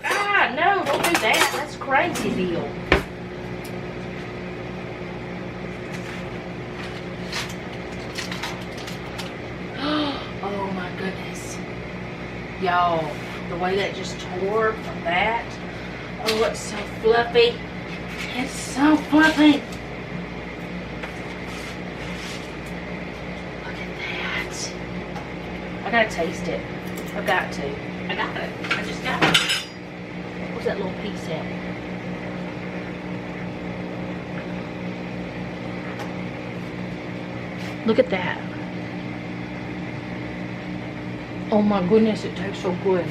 Ah, no, don't do that. That's crazy deal. Oh my goodness. Y'all, the way that just tore from that. Oh, it's so fluffy. It's so fluffy. Look at that. I gotta taste it. I've got to. I got it. I just got it. Where's that little piece at? Look at that. Oh my goodness, it tastes so good.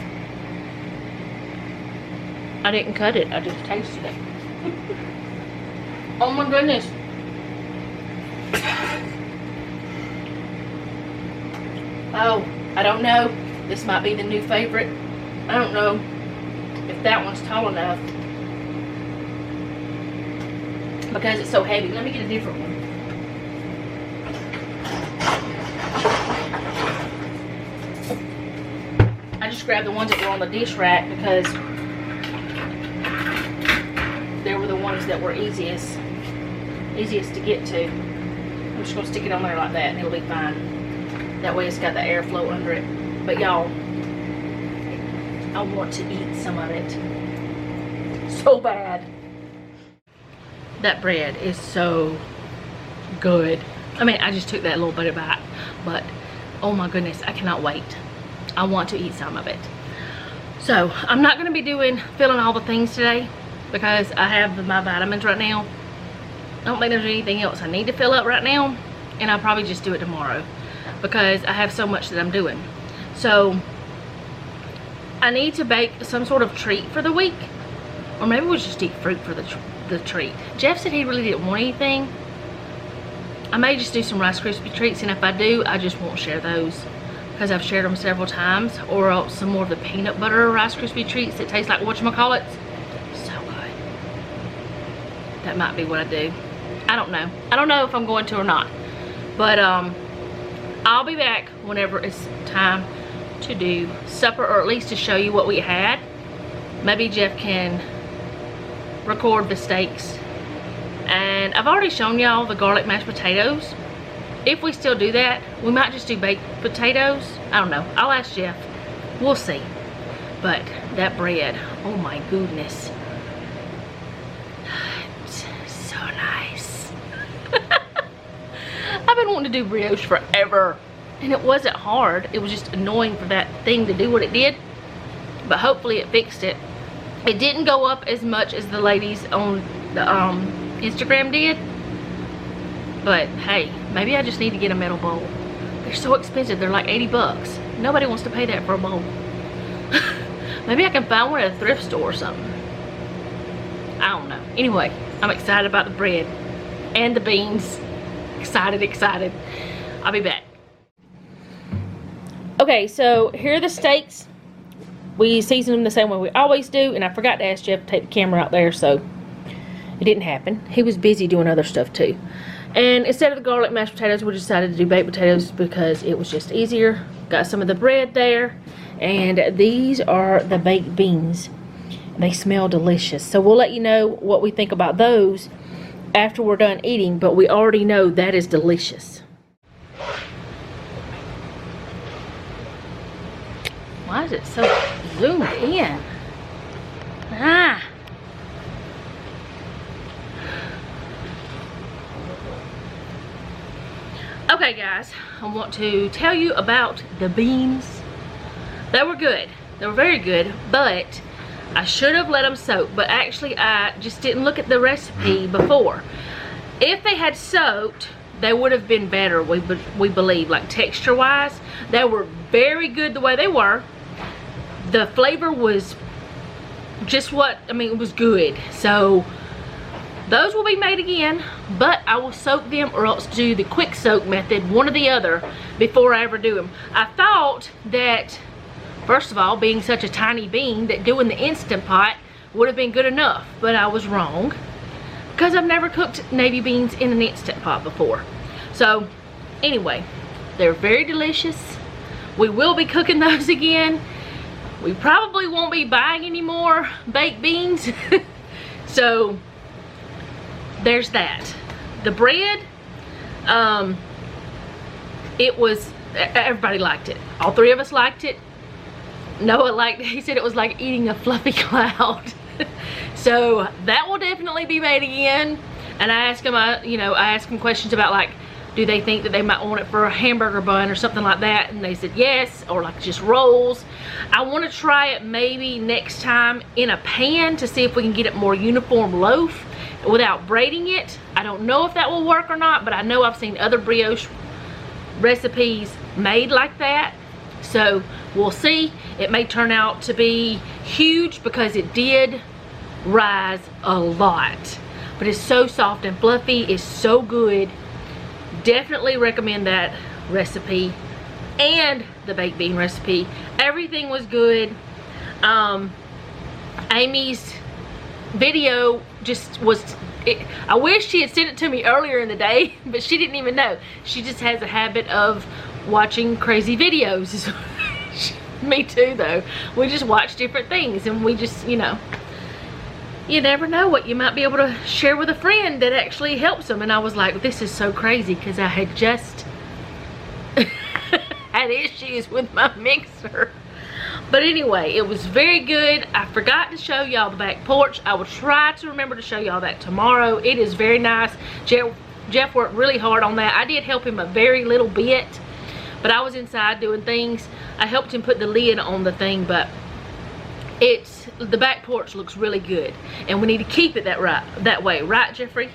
I didn't cut it, I just tasted it. Oh my goodness. Oh, I don't know. This might be the new favorite. I don't know if that one's tall enough. Because it's so heavy. Let me get a different one. I just grabbed the ones that were on the dish rack because those that were easiest to get to. I'm just gonna stick it on there like that and it'll be fine. That way it's got the airflow under it. But y'all, I want to eat some of it so bad. That bread is so good. I mean, I just took that little bit of bite, but oh my goodness, I cannot wait. I want to eat some of it. So I'm not going to be filling all the things today because I have my vitamins right now. I don't think there's anything else I need to fill up right now, and I'll probably just do it tomorrow because I have so much that I'm doing. So I need to bake some sort of treat for the week, or maybe we'll just eat fruit for the treat. Jeff said he really didn't want anything. I may just do some Rice Krispie treats, and if I do, I just won't share those because I've shared them several times, or else some more of the peanut butter Rice Krispie treats that taste like whatchamacallit. So good. That might be what I do. I don't know. I don't know if I'm going to or not, but I'll be back whenever it's time to do supper, or at least to show you what we had. Maybe Jeff can record the steaks. And I've already shown y'all the garlic mashed potatoes. If we still do that, we might just do baked potatoes. I don't know. I'll ask Jeff. We'll see. But that bread, oh my goodness. It's so nice. I've been wanting to do brioche forever. And it wasn't hard. It was just annoying for that thing to do what it did. But hopefully it fixed it. It didn't go up as much as the ladies on the Instagram did. But hey, maybe I just need to get a metal bowl. They're so expensive. They're like 80 bucks. Nobody wants to pay that for a bowl. Maybe I can find one at a thrift store or something. I don't know. Anyway, I'm excited about the bread and the beans. Excited. I'll be back. Okay, so here are the steaks. We season them the same way we always do, and I forgot to ask Jeff to take the camera out there, so it didn't happen. He was busy doing other stuff too. And instead of the garlic mashed potatoes, we decided to do baked potatoes because it was just easier. Got some of the bread there, and these are the baked beans. They smell delicious. So we'll let you know what we think about those after we're done eating, but we already know that is delicious. Why is it so zoomed in? Ah. Okay guys, I want to tell you about the beans. They were good. They were very good, but I should have let them soak, but actually I just didn't look at the recipe before. If they had soaked, they would have been better, we believe, like texture wise. They were very good the way they were. The flavor was just it was good. So those will be made again, but I will soak them or else do the quick soak method, one or the other, before I ever do them. I thought that, first of all, being such a tiny bean, that doing the Instant Pot would have been good enough, but I was wrong because I've never cooked navy beans in an Instant Pot before. So anyway, they're very delicious. We will be cooking those again. We probably won't be buying any more baked beans. So there's that. The bread, everybody liked it. All three of us liked it. Noah liked it. He said it was like eating a fluffy cloud. So that will definitely be made again. And I asked him, I asked him questions about, like, do they think that they might want it for a hamburger bun or something like that? And they said yes, or like just rolls. I want to try it maybe next time in a pan to see if we can get it more uniform loaf without braiding it. I don't know if that will work or not, but I know I've seen other brioche recipes made like that. So we'll see. It may turn out to be huge because it did rise a lot. But it's so soft and fluffy. It's so good. Definitely recommend that recipe and the baked bean recipe. Everything was good. Amy's video just was, I wish she had sent it to me earlier in the day, but she didn't even know. She just has a habit of watching crazy videos. Me too, though. We just watch different things, and we just, you never know what you might be able to share with a friend that actually helps them. And I was like, this is so crazy, because I had just had issues with my mixer. But anyway, it was very good. I forgot to show y'all the back porch. I will try to remember to show y'all that tomorrow. It is very nice. Jeff worked really hard on that. I did help him a very little bit, but I was inside doing things. I helped him put the lid on the thing, but the back porch looks really good, and we need to keep it that way, right, Jeffrey?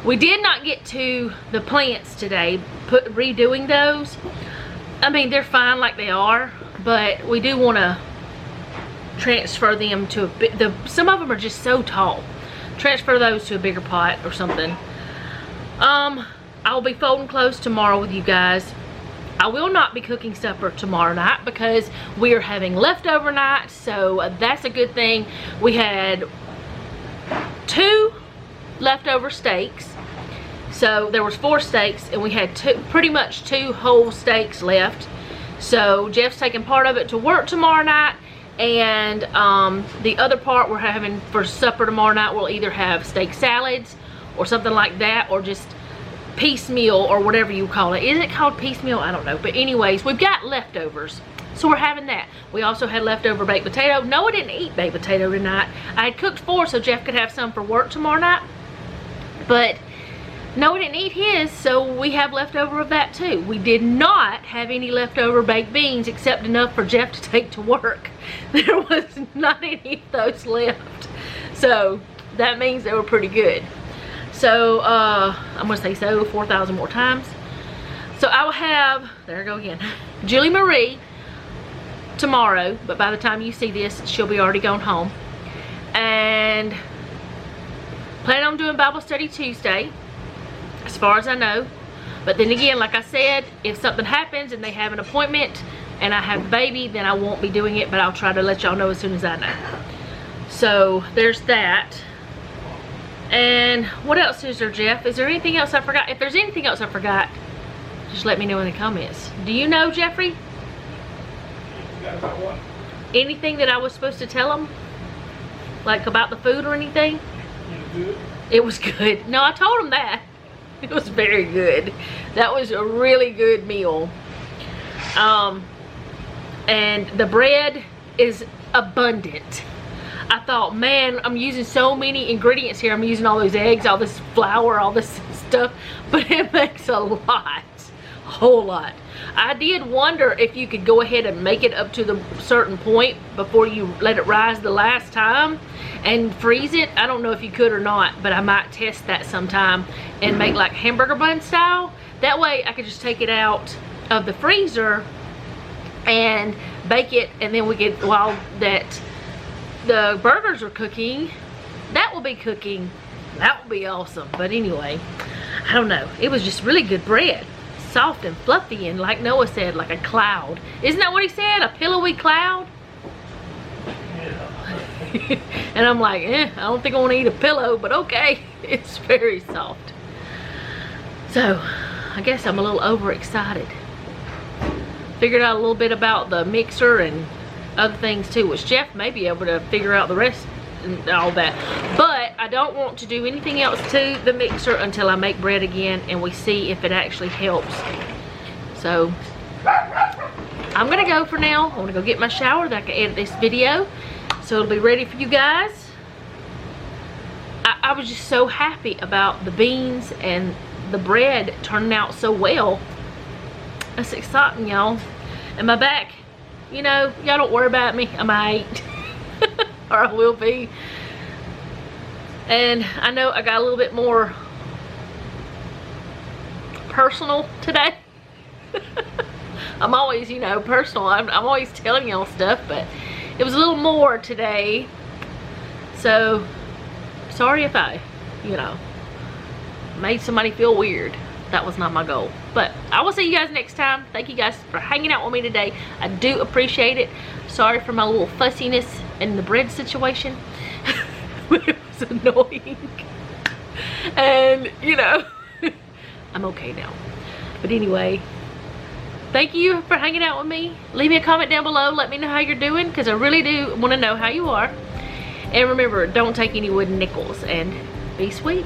We did not get to the plants today, redoing those. I mean, they're fine like they are, but we do want to transfer them to a bit. Some of them are just so tall. Transfer those to a bigger pot or something. I'll be folding clothes tomorrow with you guys. I will not be cooking supper tomorrow night because we are having leftover night, so that's a good thing. We had 2 leftover steaks, so there was 4 steaks, and we had pretty much 2 whole steaks left. So Jeff's taking part of it to work tomorrow night, and the other part we're having for supper tomorrow night. We'll either have steak salads or something like that, or just piecemeal, or whatever you call it. Is it called piecemeal? I don't know. But anyways, we've got leftovers, so we're having that. We also had leftover baked potato. Noah didn't eat baked potato tonight. I had cooked 4 so Jeff could have some for work tomorrow night, but Noah didn't eat his, so we have leftover of that too. We did not have any leftover baked beans except enough for Jeff to take to work. There was not any of those left, so that means they were pretty good. So I'm gonna say so 4,000 more times. So I will have, there I go again, Julie Marie tomorrow, but by the time you see this, she'll be already gone home. And plan on doing Bible study Tuesday, as far as I know. But then again, like I said, if something happens and they have an appointment and I have a baby, then I won't be doing it, but I'll try to let y'all know as soon as I know. So there's that. And what else is there, Jeff? Is there anything else I forgot? If there's anything else I forgot, just let me know in the comments. Do you know, Jeffrey? About what? Anything that I was supposed to tell them? Like about the food or anything? You good? It was good. No, I told them that. It was very good. That was a really good meal. And the bread is abundant. I thought, man, I'm using so many ingredients here. I'm using all those eggs, all this flour, all this stuff, but it makes a lot, a whole lot. I did wonder if you could go ahead and make it up to the certain point before you let it rise the last time and freeze it. I don't know if you could or not, but I might test that sometime and make like hamburger bun style. That way I could just take it out of the freezer and bake it, and then we get, while the burgers are cooking, that will be cooking. That will be awesome. But anyway, I don't know. It was just really good bread. Soft and fluffy, and like Noah said, like a cloud. Isn't that what he said? A pillowy cloud? Yeah. And I'm like, I don't think I want to eat a pillow, but okay. It's very soft. So, I guess I'm a little overexcited. Figured out a little bit about the mixer and other things too, which Jeff may be able to figure out the rest and all that. But I don't want to do anything else to the mixer until I make bread again and we see if it actually helps. So I'm gonna go for now. I want to go get my shower that I can edit this video so it'll be ready for you guys. I was just so happy about the beans and the bread turning out so well. That's exciting, y'all. And my back, you know, y'all don't worry about me. I might. Or I will be. And I know I got a little bit more personal today. I'm always, you know, personal. I'm always telling y'all stuff, but it was a little more today. So, sorry if I, you know, made somebody feel weird. That was not my goal. But I will see you guys next time. Thank you guys for hanging out with me today. I do appreciate it. Sorry for my little fussiness in the bread situation. It was annoying. And, you know, I'm okay now. But anyway, thank you for hanging out with me. Leave me a comment down below. Let me know how you're doing, because I really do want to know how you are. And remember, don't take any wooden nickels, and be sweet.